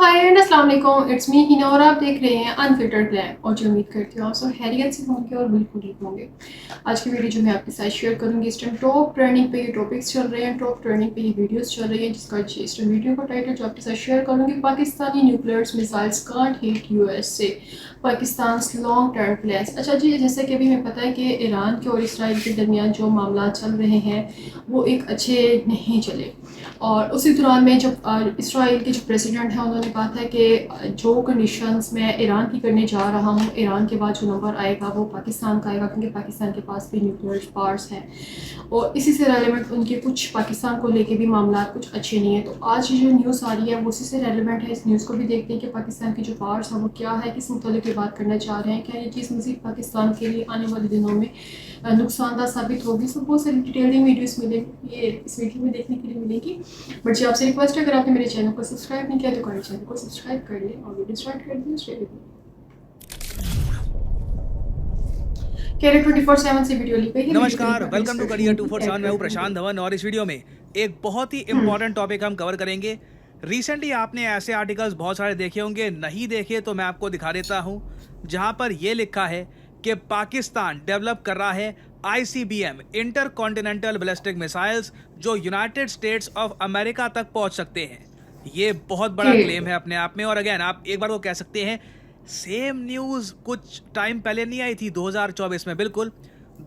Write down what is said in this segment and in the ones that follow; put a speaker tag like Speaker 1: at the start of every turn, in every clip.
Speaker 1: हाय and अस्सलाम वालेकुम, it's me Hina और आप देख रहे हैं अनफिल्टर्ड ग्लैम। और जो उम्मीद करती हूँ आप सब खैरियत से होंगे और बिल्कुल ठीक होंगे। आज की वीडियो जो मैं आपके साथ शेयर करूंगी, इस टाइम टॉप ट्रेंडिंग पे ये टॉपिक्स चल रहे हैं, टॉप ट्रेंडिंग पे ये वीडियोस चल रही हैं, जिसका इस टाइम वीडियो का टाइटल जो आपके साथ शेयर करूंगी, Pakistani nuclear missiles can't hit USA, Pakistan long term plans. अच्छा जी, जैसे कि अभी हमें पता है कि ईरान के और इसराइल के दरमियान जो मामला चल रहे हैं वो एक अच्छे नहीं चले। और उसी दौरान में जब इसराइल के जो प्रेसिडेंट हैं उन्होंने कहा था कि जो कंडीशंस मैं ईरान की करने जा रहा हूँ, ईरान के बाद जो नंबर आएगा वो पाकिस्तान का आएगा, क्योंकि पाकिस्तान के पास भी न्यूक्लियर पावर्स हैं। और इसी से रेलिवेंट उनके कुछ पाकिस्तान को लेके भी मामला कुछ अच्छे नहीं है। तो आज जो न्यूज़ आ रही है वो उसी से रेलिवेंट है। इस न्यूज़ को भी देखते हैं कि पाकिस्तान की जो पावर्स हैं वो क्या है, किस मुतालिक की बात करना चाह रहे हैं, क्या ये चीज़ मज़ीद पाकिस्तान के लिए आने वाले दिनों में नुकसानदायक साबित होगी। सब बहुत सारी डिटेलिंग वीडियोस मिलेंगी, ये इस वीडियो में देखने के लिए मिलेंगी। बट जी आपसे रिक्वेस्ट है, अगर आपने मेरे चैनल को सब्सक्राइब नहीं किया तो करें, चैनल को सब्सक्राइब कर लें और वीडियो स्टार्ट कर दें स्ट्रेट अवे। कैरियर 24/7 से वीडियो ली गई है।
Speaker 2: नमस्कार, वेलकम टू करियर 247। मैं हूं प्रशांत धवन और इस वीडियो में एक बहुत ही इंपॉर्टेंट टॉपिक हम कवर करेंगे। रिसेंटली आपने ऐसे आर्टिकल्स बहुत सारे देखे होंगे, नहीं देखे तो मैं आपको दिखा देता हूं, जहां पर यह लिखा है कि पाकिस्तान डेवलप कर रहा है ICBM inter continental ballistic missiles जो यूनाइटेड स्टेट्स ऑफ अमेरिका तक पहुंच सकते हैं। ये बहुत बड़ा क्लेम है अपने आप में। और अगेन आप एक बार को कह सकते हैं सेम न्यूज़ कुछ टाइम पहले नहीं आई थी 2024 में। बिल्कुल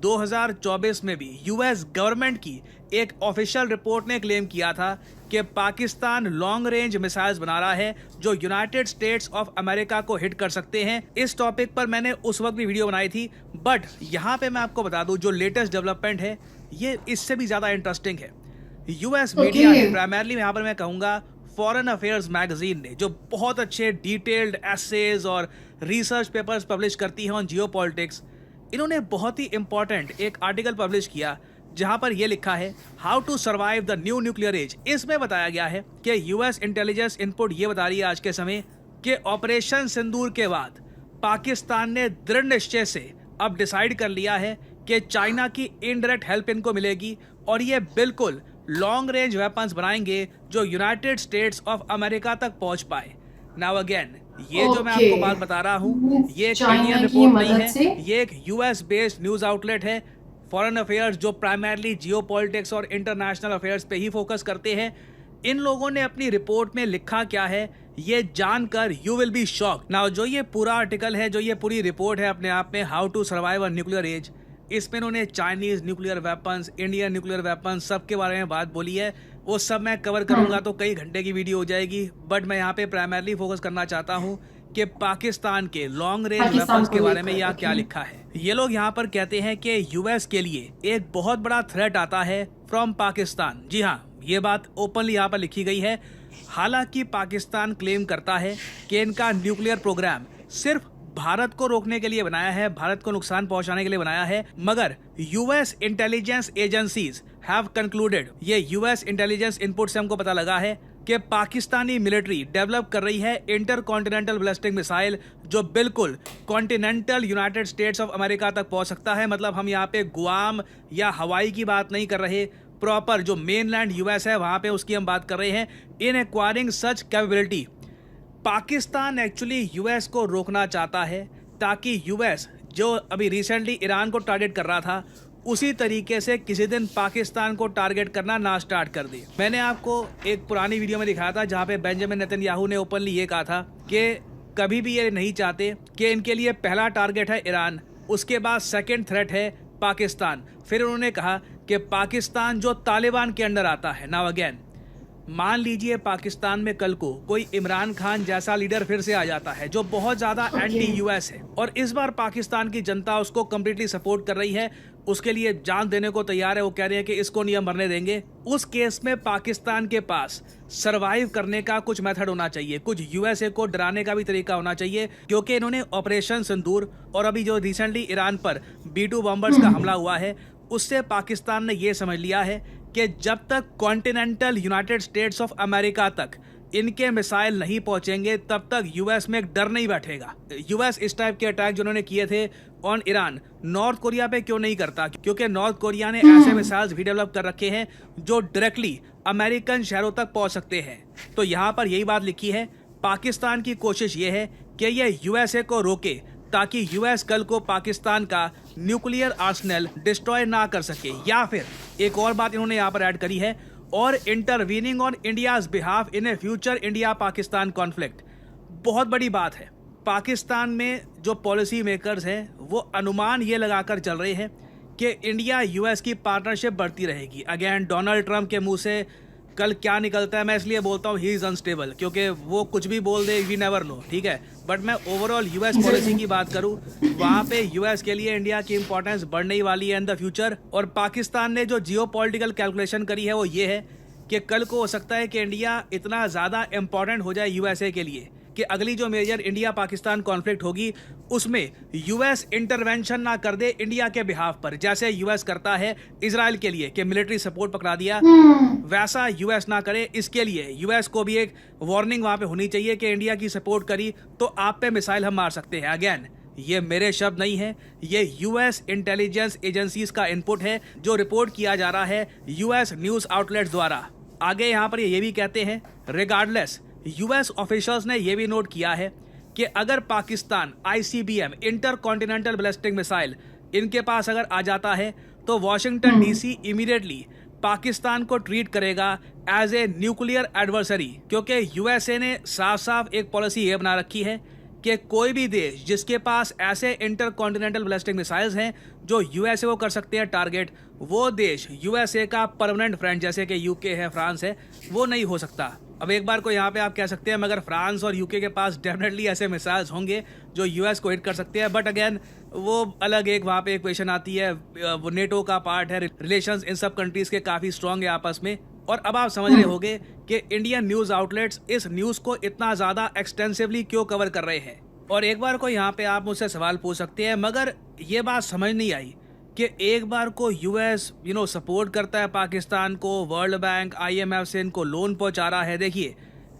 Speaker 2: 2024 में भी यूएस गवर्नमेंट की एक ऑफिशियल रिपोर्ट ने क्लेम किया था कि पाकिस्तान लॉन्ग रेंज मिसाइल्स बना रहा है जो यूनाइटेड स्टेट्स ऑफ अमेरिका को हिट कर सकते हैं। इस टॉपिक पर मैंने उस वक्त भी वीडियो बनाई थी, बट यहाँ पे मैं आपको बता दूं जो लेटेस्ट डेवलपमेंट है ये इससे भी ज़्यादा इंटरेस्टिंग है। यूएस मीडिया ने, प्राइमरली यहाँ पर मैं कहूँगा फॉरेन अफेयर्स मैगजीन ने, जो बहुत अच्छे डिटेल्ड एसेज और रिसर्च पेपर्स पब्लिश करती है ऑन जियोपॉलिटिक्स, इन्होंने बहुत ही इंपॉर्टेंट एक आर्टिकल पब्लिश किया जहां पर यह लिखा है how to survive the new nuclear age. इसमें बताया गया है कि यूएस इंटेलिजेंस इनपुट ये बता रही है आज के समय कि ऑपरेशन सिंदूर के बाद पाकिस्तान ने दृढ़ निश्चय से अब डिसाइड कर लिया है कि चाइना की इनडायरेक्ट हेल्प इनको मिलेगी और ये बिल्कुल लॉन्ग रेंज वेपन्स बनाएंगे जो यूनाइटेड स्टेट्स ऑफ अमेरिका तक पहुंच पाए। नाउ अगेन ये जो मैं आपको बात बता रहा हूँ ये एक इंडियन रिपोर्ट नहीं है, ये एक यूएस बेस्ड न्यूज आउटलेट है फॉरेन अफेयर्स जो प्राइमरली जियोपॉलिटिक्स और इंटरनेशनल अफेयर्स पे ही फोकस करते हैं। इन लोगों ने अपनी रिपोर्ट में लिखा क्या है ये जानकर you will be shocked. Now जो ये पूरा आर्टिकल है, जो ये पूरी रिपोर्ट है अपने आप में how to survive a nuclear age, इसमें उन्होंने Chinese nuclear weapons, Indian nuclear weapons सब के बारे में बात बोली है। वो सब मैं कवर करूंगा तो कई घंटे की वीडियो हो जाएगी, बट मैं यहाँ पे प्राइमरली फोकस करना चाहता हूँ कि पाकिस्तान के लॉन्ग रेंज वेपन्स के बारे में यहाँ क्या लिखा है। ये लोग यहाँ पर कहते हैं कि यूएस के लिए एक बहुत बड़ा थ्रेट आता है फ्रॉम पाकिस्तान। जी हाँ, ये बात ओपनली यहाँ पर लिखी गई है। हालांकि पाकिस्तान क्लेम करता है कि इनका न्यूक्लियर प्रोग्राम सिर्फ भारत को रोकने के लिए बनाया है, भारत को नुकसान पहुंचाने के लिए बनाया है, मगर US intelligence agencies have concluded, ये यूएस इंटेलिजेंस इनपुट से हमको पता लगा है कि पाकिस्तानी मिलिट्री डेवलप कर रही है इंटर कॉन्टिनेंटल बैलिस्टिक मिसाइल जो बिल्कुल continental United states of America तक पहुंच सकता है। मतलब हम यहाँ पे गुआम या हवाई की बात नहीं कर रहे, प्रॉपर जो मेनलैंड यूएस है वहां पे उसकी हम बात कर रहे हैं। इन एक्वायरिंग सच कैपेबिलिटी पाकिस्तान एक्चुअली यूएस को रोकना चाहता है ताकि यूएस जो अभी रिसेंटली ईरान को टारगेट कर रहा था उसी तरीके से किसी दिन पाकिस्तान को टारगेट करना ना स्टार्ट कर दे। मैंने आपको एक पुरानी वीडियो में दिखाया था जहां पे बेंजामिन नेतन्याहू ने ओपनली ये कहा था कि कभी भी ये नहीं चाहते कि इनके लिए पहला टारगेट है ईरान, उसके बाद सेकेंड थ्रेट है पाकिस्तान। फिर उन्होंने कहा कि पाकिस्तान जो तालिबान के अंडर आता है। नाउ अगेन मान लीजिए पाकिस्तान में कल को कोई इमरान खान जैसा लीडर फिर से आ जाता है जो बहुत ज्यादा एंटी यूएस है और इस बार पाकिस्तान की जनता उसको कंप्लीटली सपोर्ट कर रही है, उसके लिए जान देने को तैयार है, वो कह रहे हैं कि इसको नहीं हम मरने देंगे। उस केस में पाकिस्तान के पास सरवाइव करने का कुछ मेथड होना चाहिए, कुछ यूएसए को डराने का भी तरीका होना चाहिए, क्योंकि इन्होंने ऑपरेशन सिंदूर और अभी जो रिसेंटली ईरान पर B-2 बॉम्बर्स का हमला हुआ है उससे पाकिस्तान ने यह समझ लिया है कि जब तक continental United states of America तक इनके मिसाइल नहीं पहुंचेंगे तब तक यूएस में एक डर नहीं बैठेगा। यूएस इस टाइप के अटैक जो उन्होंने किए थे ऑन ईरान, नॉर्थ कोरिया पे क्यों नहीं करता? क्योंकि नॉर्थ कोरिया ने ऐसे मिसाइल्स भी डेवलप कर रखे हैं जो डायरेक्टली अमेरिकन शहरों तक पहुंच सकते हैं। तो यहाँ पर यही बात लिखी है, पाकिस्तान की कोशिश ये है कि यह यूएसए को रोके ताकि यूएस कल को पाकिस्तान का न्यूक्लियर आर्सेनल डिस्ट्रॉय ना कर सके। या फिर एक और बात इन्होंने यहाँ पर ऐड करी है, और intervening on India's behalf in A future India Pakistan conflict. बहुत बड़ी बात है, पाकिस्तान में जो पॉलिसी मेकर्स हैं वो अनुमान ये लगाकर चल रहे हैं कि इंडिया यूएस की पार्टनरशिप बढ़ती रहेगी। अगेन डोनाल्ड ट्रंप के मुंह से कल क्या निकलता है, मैं इसलिए बोलता हूँ ही इज़ अनस्टेबल, क्योंकि वो कुछ भी बोल दे, वी नेवर नो, ठीक है। बट मैं ओवरऑल यूएस पॉलिसी की बात करूँ, वहाँ पे यूएस के लिए इंडिया की इंपॉर्टेंस बढ़ने ही वाली है इन द फ्यूचर। और पाकिस्तान ने जो जियो पॉलिटिकल कैलकुलेशन करी है वो ये है कि कल को हो सकता है कि इंडिया इतना ज़्यादा इंपॉर्टेंट हो जाए यूएसए के लिए कि अगली जो मेजर इंडिया पाकिस्तान कॉन्फ्लिक्ट होगी उसमें यूएस इंटरवेंशन ना कर दे इंडिया के बिहाफ पर, जैसे यूएस करता है इजराइल के लिए कि मिलिट्री सपोर्ट पकड़ा दिया, वैसा यूएस ना करे। इसके लिए यूएस को भी एक वार्निंग वहां पे होनी चाहिए कि इंडिया की सपोर्ट करी तो आप पे मिसाइल हम मार सकते हैं। अगेन ये मेरे शब्द नहीं है, ये यूएस इंटेलिजेंस एजेंसीज का इनपुट है जो रिपोर्ट किया जा रहा है यूएस न्यूज आउटलेट्स द्वारा। आगे यहाँ पर ये भी कहते हैं, रिगार्डलेस यूएस ऑफिशियल्स ने यह भी नोट किया है कि अगर Pakistan ICBM inter continental ballistic missile इनके पास अगर आ जाता है तो वॉशिंगटन डीसी इमीडिएटली पाकिस्तान को ट्रीट करेगा एज ए न्यूक्लियर एडवर्सरी, क्योंकि यूएसए ने साफ साफ एक पॉलिसी ये बना रखी है कि कोई भी देश जिसके पास ऐसे इंटर कॉन्टिनेंटल बैलिस्टिक मिसाइल्स हैं जो यूएसए को कर सकते हैं टारगेट, वो देश यूएसए का परमानेंट फ्रेंड, जैसे कि यूके है, फ्रांस है, वो नहीं हो सकता। अब एक बार को यहाँ पे आप कह सकते हैं मगर फ्रांस और यूके के पास डेफिनेटली ऐसे मिसाइल्स होंगे जो यूएस को हिट कर सकते हैं, बट अगेन वो अलग एक वहाँ पे इक्वेशन आती है, वो नेटो का पार्ट है, रिलेशंस इन सब कंट्रीज के काफ़ी स्ट्रांग है आपस में। और अब आप समझ रहे होंगे कि इंडियन न्यूज़ आउटलेट्स इस न्यूज़ को इतना ज़्यादा एक्सटेंसिवली क्यों कवर कर रहे हैं। और एक बार को यहाँ पे आप मुझसे सवाल पूछ सकते हैं, मगर ये बात समझ नहीं आई कि एक बार को यूएस सपोर्ट करता है पाकिस्तान को, वर्ल्ड बैंक आईएमएफ से इनको लोन पहुंचा रहा है। देखिए,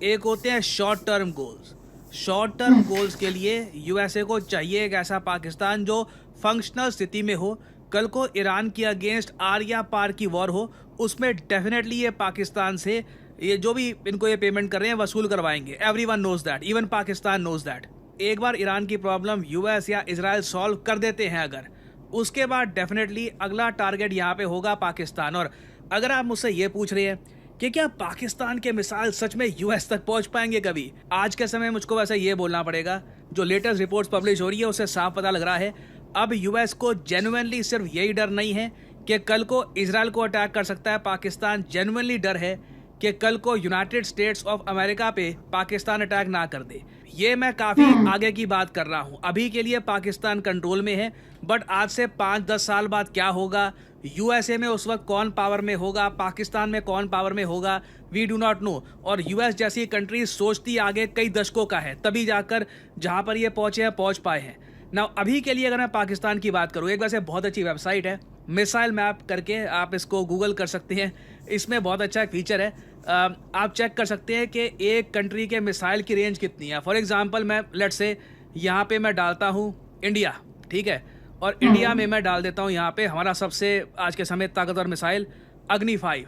Speaker 2: एक होते हैं short term goals, short term goals के लिए यूएसए को चाहिए एक ऐसा पाकिस्तान जो फंक्शनल स्थिति में हो, कल को ईरान की अगेंस्ट आर या पार की वॉर हो, उसमें डेफिनेटली ये पाकिस्तान से ये जो भी इनको ये पेमेंट कर रहे हैं वसूल करवाएंगे। Everyone knows that, even Pakistan knows that. एक बार ईरान की प्रॉब्लम यूएस या इजराइल सॉल्व कर देते हैं अगर, उसके बाद डेफिनेटली अगला टारगेट यहाँ पे होगा पाकिस्तान। और अगर आप मुझसे ये पूछ रहे हैं कि क्या पाकिस्तान के मिसाइल सच में यूएस तक पहुंच पाएंगे कभी, आज के समय मुझको वैसे ये बोलना पड़ेगा, जो लेटेस्ट रिपोर्ट्स पब्लिश हो रही है उससे साफ पता लग रहा है अब यूएस को जेन्युइनली सिर्फ यही डर नहीं है कि कल को इजराइल को अटैक कर सकता है पाकिस्तान, जेन्युइनली डर है कि कल को यूनाइटेड स्टेट्स ऑफ अमेरिका पे पाकिस्तान अटैक ना कर दे। ये मैं काफ़ी आगे की बात कर रहा हूँ, अभी के लिए पाकिस्तान कंट्रोल में है, बट आज से 5-10 साल बाद क्या होगा, यूएसए में उस वक्त कौन पावर में होगा, पाकिस्तान में कौन पावर में होगा, वी डू नॉट नो। और यूएस जैसी कंट्री सोचती आगे कई दशकों का है, तभी जाकर जहाँ पर ये पहुँचे हैं पहुँच पाए हैं ना। अभी के लिए अगर मैं पाकिस्तान की बात करूँ, एक वैसे बहुत अच्छी वेबसाइट है मिसाइल मैप करके, आप इसको गूगल कर सकते हैं, इसमें बहुत अच्छा एक फीचर है, आप चेक कर सकते हैं कि एक कंट्री के मिसाइल की रेंज कितनी है। फॉर एग्जांपल मैं लेट्स से यहाँ पे मैं डालता हूँ इंडिया, ठीक है, और इंडिया में मैं डाल देता हूँ यहाँ पे हमारा सबसे आज के समय ताकतवर मिसाइल अग्नि 5।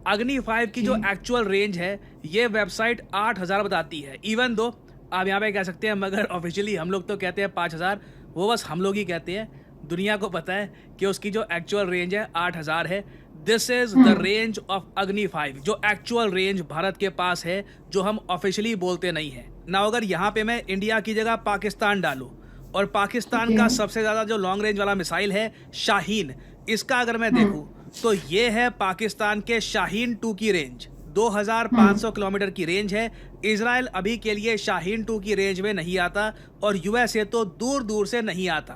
Speaker 2: अग्नि 5 की जो एक्चुअल रेंज है ये वेबसाइट 8000 बताती है, इवन दो आप यहाँ पे कह सकते हैं मगर ऑफिशियली हम लोग तो कहते हैं 5000, वो बस हम लोग ही कहते हैं, दुनिया को पता है कि उसकी जो एक्चुअल रेंज है 8000 है। This is the range of अग्नि 5, जो एक्चुअल रेंज भारत के पास है, जो हम ऑफिशियली बोलते नहीं है ना। अगर यहाँ पे मैं इंडिया की जगह पाकिस्तान डालूं, और पाकिस्तान का सबसे ज़्यादा जो लॉन्ग रेंज वाला मिसाइल है शाहीन, इसका अगर मैं देखूं तो ये है पाकिस्तान के शाहीन 2 की रेंज, 2500 किलोमीटर की रेंज है। इजराइल अभी के लिए शाहीन 2 की रेंज में नहीं आता, और यूएसए तो दूर दूर से नहीं आता।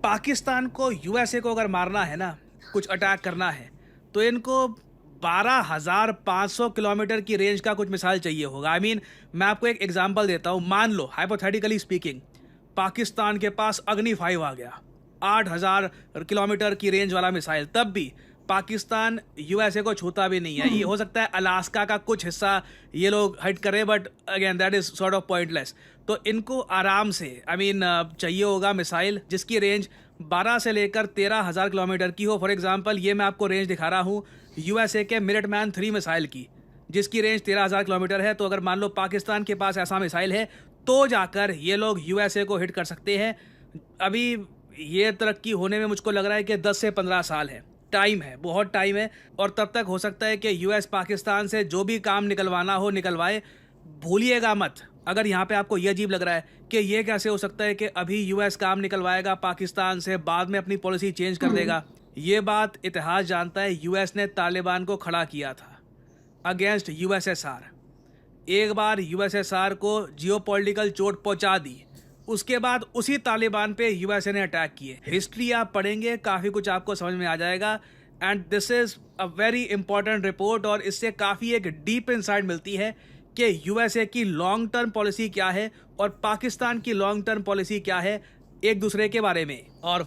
Speaker 2: पाकिस्तान को यूएसए को अगर मारना है ना, कुछ अटैक करना है, तो इनको 12500 किलोमीटर की रेंज का कुछ मिसाइल चाहिए होगा। आई मीन मैं आपको एक एग्जांपल देता हूँ, मान लो हाइपोथेटिकली स्पीकिंग पाकिस्तान के पास अग्नि 5 आ गया, 8000 किलोमीटर की रेंज वाला मिसाइल, तब भी पाकिस्तान यूएसए को छूता भी नहीं है। ये हो सकता है अलास्का का कुछ हिस्सा ये लोग हट करें, but again that is sort of pointless. तो इनको आराम से चाहिए होगा मिसाइल जिसकी रेंज 12 से लेकर 13,000 किलोमीटर की हो। फॉर एग्जांपल ये मैं आपको रेंज दिखा रहा हूँ यूएसए के मिनटमैन 3 मिसाइल की, जिसकी रेंज 13,000 किलोमीटर है। तो अगर मान लो पाकिस्तान के पास ऐसा मिसाइल है तो जाकर ये लोग यूएसए को हिट कर सकते हैं। अभी ये तरक्की होने में मुझको लग रहा है कि 10 से 15 साल है, टाइम है, बहुत टाइम है। और तब तक हो सकता है कि यूएस पाकिस्तान से जो भी काम निकलवाना हो निकलवाए। भूलिएगा मत, अगर यहाँ पे आपको ये अजीब लग रहा है कि ये कैसे हो सकता है कि अभी यूएस काम निकलवाएगा पाकिस्तान से, बाद में अपनी पॉलिसी चेंज कर देगा, ये बात इतिहास जानता है। यूएस ने तालिबान को खड़ा किया था अगेंस्ट यूएसएसआर। एक बार यूएसएसआर को जियोपॉलिटिकल चोट पहुंचा दी, उसके बाद उसी तालिबान पे यूएसए ने अटैक किए। हिस्ट्री आप पढ़ेंगे, काफ़ी कुछ आपको समझ में आ जाएगा। And this is a very important report और इससे काफ़ी एक डीप इंसाइट मिलती है कि यूएसए की लॉन्ग टर्म पॉलिसी क्या है और पाकिस्तान की लॉन्ग टर्म पॉलिसी क्या है एक दूसरे के बारे में। और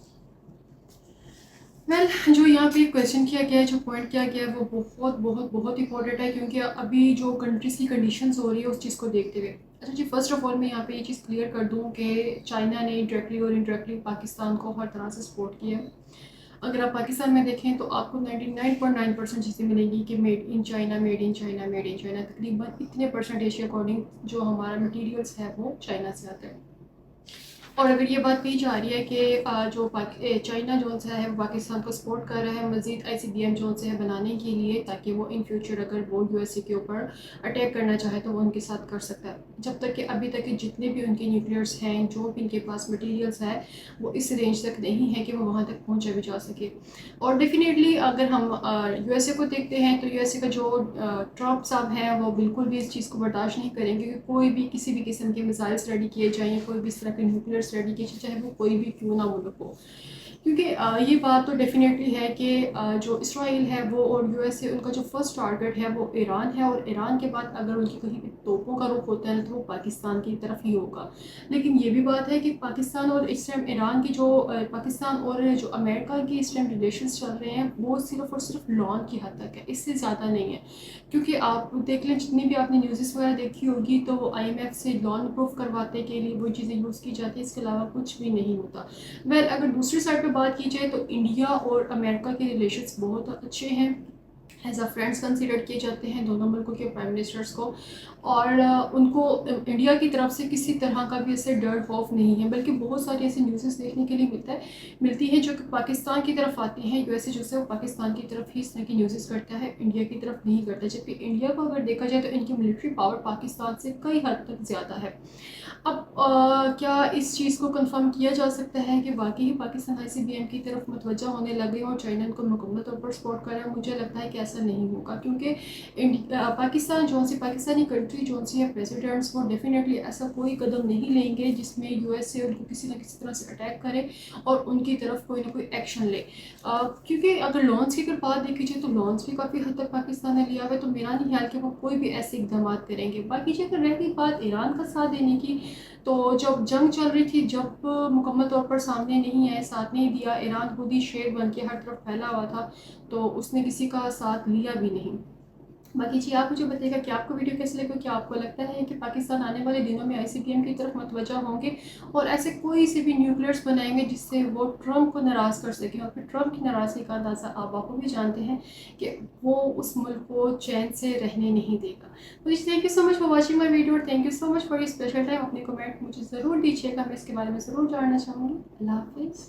Speaker 1: जो यहाँ पे क्वेश्चन किया गया है, जो पॉइंट किया गया है, वो बहुत बहुत बहुत इंपॉर्टेंट है, क्योंकि अभी जो कंट्रीज़ की कंडीशंस हो रही है उस चीज़ को देखते हुए। अच्छा जी, फर्स्ट ऑफ ऑल मैं यहाँ पे ये चीज़ क्लियर कर दूँ कि चाइना ने डायरेक्टली और इनडायरेक्टली पाकिस्तान को हर तरह से सपोर्ट किया है। अगर आप पाकिस्तान में देखें तो आपको 99.9% चीज़ें मिलेंगी कि made in China, made in China, made in China. तकरीबन इतने परसेंटेज के अकॉर्डिंग जो हमारा मटेरियल्स है वो चाइना से आता है। और अगर ये बात कही जा रही है कि जो चाइना जो है वो पाकिस्तान को सपोर्ट कर रहा है मज़ीद ICBM जो है बनाने के लिए, ताकि वो इन फ्यूचर अगर वो यूएसए के ऊपर अटैक करना चाहे तो वो उनके साथ कर सकता है। जब तक कि अभी तक के जितने भी उनके न्यूक्लियर्स हैं, जो भी इनके पास मटीरियल्स है, वो इस रेंज तक नहीं है कि वो वहाँ तक पहुँचा भी जा सके। और डेफिनेटली अगर हम यूएसए को देखते हैं तो यूएसए का जो ट्रम्प साहब हैं वो बिल्कुल भी इस चीज़ को बर्दाश्त नहीं करेंगे कि कोई भी किसी भी किस्म के मिसाइल्स रेडी किए जाएँ या कोई भी इस तरह के न्यूक्लियर रेडी की, चाहे वो कोई भी क्यों ना मुल्क हो। क्योंकि ये बात तो डेफिनेटली है कि जो इसराइल है वो और यूएसए, उनका जो फर्स्ट टारगेट है वो ईरान है, और ईरान के बाद अगर उनकी कहीं भी तोपों का रुख होता है तो वो पाकिस्तान की तरफ ही होगा। लेकिन ये भी बात है कि पाकिस्तान और इस टाइम ईरान की जो पाकिस्तान और जो अमेरिका की इस टाइम रिलेशंस चल रहे हैं वो सिर्फ और सिर्फ लॉन की हद तक है, इससे ज़्यादा नहीं है। क्योंकि आप देख लें, जितनी भी आपने न्यूज़ वगैरह देखी होगी तो वो IMF से लॉन अप्रूव करवाने के लिए वो चीज़ें यूज़ की जाती है, इसके अलावा कुछ भी नहीं होता। अगर दूसरी साइड पे बात की जाए तो इंडिया और अमेरिका के रिलेशंस बहुत अच्छे हैं, एज अ फ्रेंड्स कंसिडर किए जाते हैं दोनों मुल्कों के प्राइम मिनिस्टर्स को। और उनको इंडिया की तरफ से किसी तरह का भी ऐसे डर खौफ नहीं है, बल्कि बहुत सारी ऐसी न्यूज़ देखने के लिए मिलती है जो कि पाकिस्तान की तरफ आती हैं। यूएसए जो है वो पाकिस्तान की तरफ ही इस तरह की न्यूज़ करता है, इंडिया की तरफ नहीं करता। जबकि इंडिया को अगर देखा जाए तो इनकी मिलिट्री पावर पाकिस्तान से कई हद तक ज़्यादा है। अब क्या इस चीज़ को कंफर्म किया जा सकता है कि वाकई ही पाकिस्तान ICBM की तरफ मुतवज्जा होने लगे और चाइना इनको मुकम्मल तौर पर सपोर्ट कर रहा है? मुझे लगता है कि ऐसा नहीं होगा, क्योंकि पाकिस्तान जो सी पाकिस्तानी कंट्री जो सी है, प्रेसिडेंट्स वो डेफिनेटली ऐसा कोई कदम नहीं लेंगे जिसमें यूएसए उनको किसी न किसी तरह से अटैक करे और उनकी तरफ कोई ना कोई एक्शन ले। क्योंकि अगर लॉन्स की अगर बात देखी जाए तो लॉन्स भी काफ़ी हद तक पाकिस्तान ने लिया हुआ है, तो मेरा नहीं ख्याल कि वो कोई भी ऐसे इकदाम करेंगे। बाकी जी अगर रह गई बात ईरान का साथ देने की, तो जब जंग चल रही थी, जब मुकम्मल तौर पर सामने नहीं आए, साथ नहीं दिया, ईरान खुद ही शेर बन के हर तरफ फैला हुआ था, तो उसने किसी का साथ लिया भी नहीं। बाकी जी आप मुझे बताइएगा कि आपको वीडियो कैसे लगे, क्या आपको लगता है कि पाकिस्तान आने वाले दिनों में ICBM की तरफ मुतवज्जा होंगे और ऐसे कोई से भी न्यूक्लियर्स बनाएंगे जिससे वो ट्रम्प को नाराज़ कर सकें, और फिर ट्रम्प की नाराज़गी का अंदाज़ा आप बापू भी जानते हैं कि वो उस मुल्क को चैन से रहने नहीं देगा। तो जी thank you so much for watching my video, thank you so much for your special time. अपने कमेंट मुझे ज़रूर दीजिएगा, मैं इसके बारे में ज़रूर जानना चाहूँगी। अल्लाह हाफिज़।